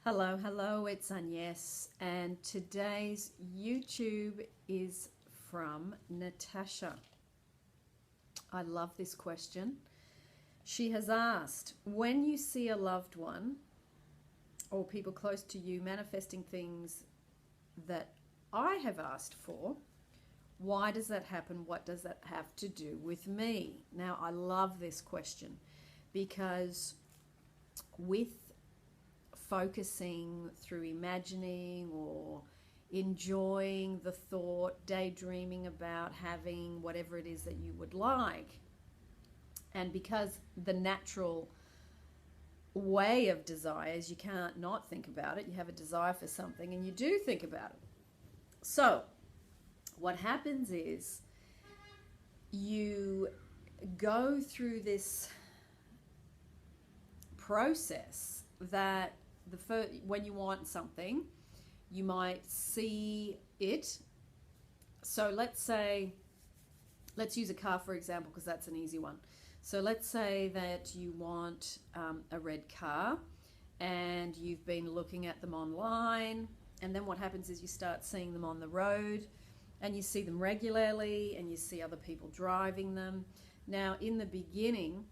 Hello, hello, it's Agnes, and today's YouTube is from Natasha. I love this question. She has asked, when you see a loved one or people close to you manifesting things that I have asked for, why does that happen? What does that have to do with me? Now, I love this question because with focusing through imagining or enjoying the thought, daydreaming about having whatever it is that you would like. And because the natural way of desire is you can't not think about it, you have a desire for something and you do think about it. So, what happens is you go through this process that when you want something, you might see it. So let's use a car for example, because that's an easy one. So let's say that you want a red car and you've been looking at them online, and then what happens is you start seeing them on the road and you see them regularly and you see other people driving them. Now, in the beginning,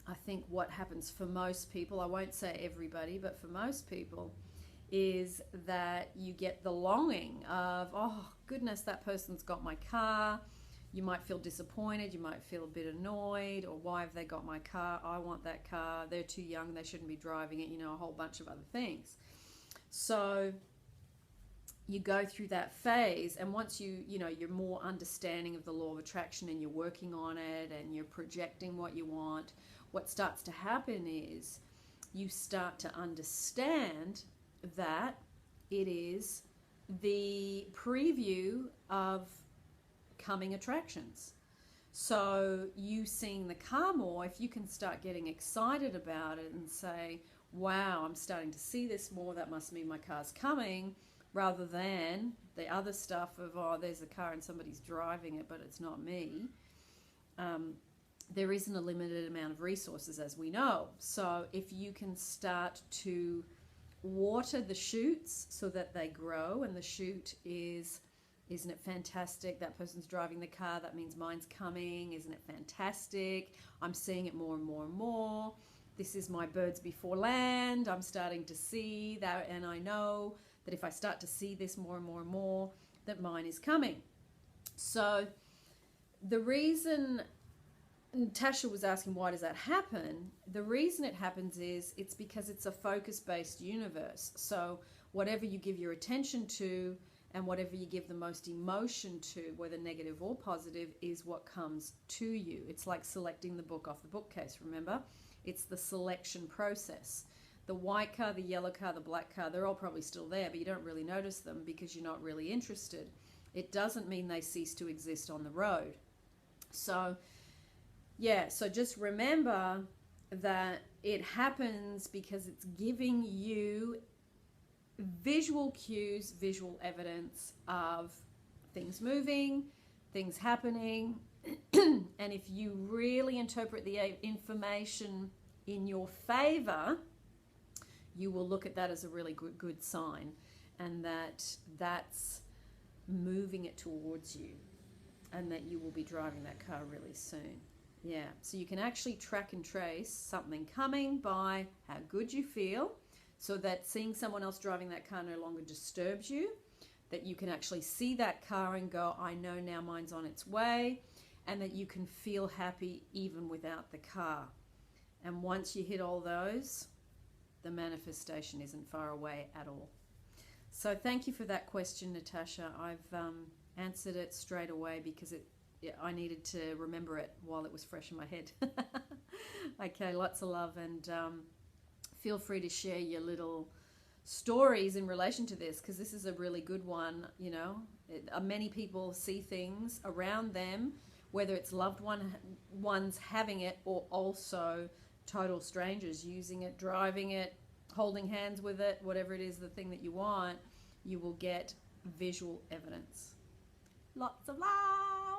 I think what happens for most people, I won't say everybody, but for most people, is that you get the longing of, oh goodness, that person's got my car. You might feel disappointed, you might feel a bit annoyed, or why have they got my car? I want that car. They're too young, they shouldn't be driving it, a whole bunch of other things. So you go through that phase, and once you're more understanding of the law of attraction and you're working on it and you're projecting what you want, what starts to happen is you start to understand that it is the preview of coming attractions. So you seeing the car more, if you can start getting excited about it and say, wow, I'm starting to see this more, that must mean my car's coming, rather than the other stuff of, oh, there's a car and somebody's driving it, but it's not me. There isn't a limited amount of resources, as we know. So if you can start to water the shoots so that they grow, and the shoot is, isn't it fantastic? That person's driving the car, that means mine's coming. Isn't it fantastic? I'm seeing it more and more and more. This is my birds before land. I'm starting to see that, and I know that if I start to see this more and more and more, that mine is coming. So the reason Tasha was asking, why does that happen? The reason it happens is it's because it's a focus-based universe. So whatever you give your attention to and whatever you give the most emotion to, whether negative or positive, is what comes to you. It's like selecting the book off the bookcase, remember? It's the selection process. The white car, the yellow car, the black car, they're all probably still there, but you don't really notice them because you're not really interested. It doesn't mean they cease to exist on the road. So so just remember that it happens because it's giving you visual cues, visual evidence of things moving, things happening. And if you really interpret the information in your favor, you will look at that as a really good sign, and that's moving it towards you, and that you will be driving that car really soon. Yeah, so you can actually track and trace something coming by how good you feel, so that seeing someone else driving that car no longer disturbs you, that you can actually see that car and go, I know now mine's on its way, and that you can feel happy even without the car. And once you hit all those, the manifestation isn't far away at all. So thank you for that question, Natasha. I've answered it straight away because I needed to remember it while it was fresh in my head. Okay, lots of love, and feel free to share your little stories in relation to this, because this is a really good one. Many people see things around them, whether it's loved ones having it, or also total strangers using it, driving it, holding hands with it, whatever it is, the thing that you want, you will get visual evidence. Lots of love.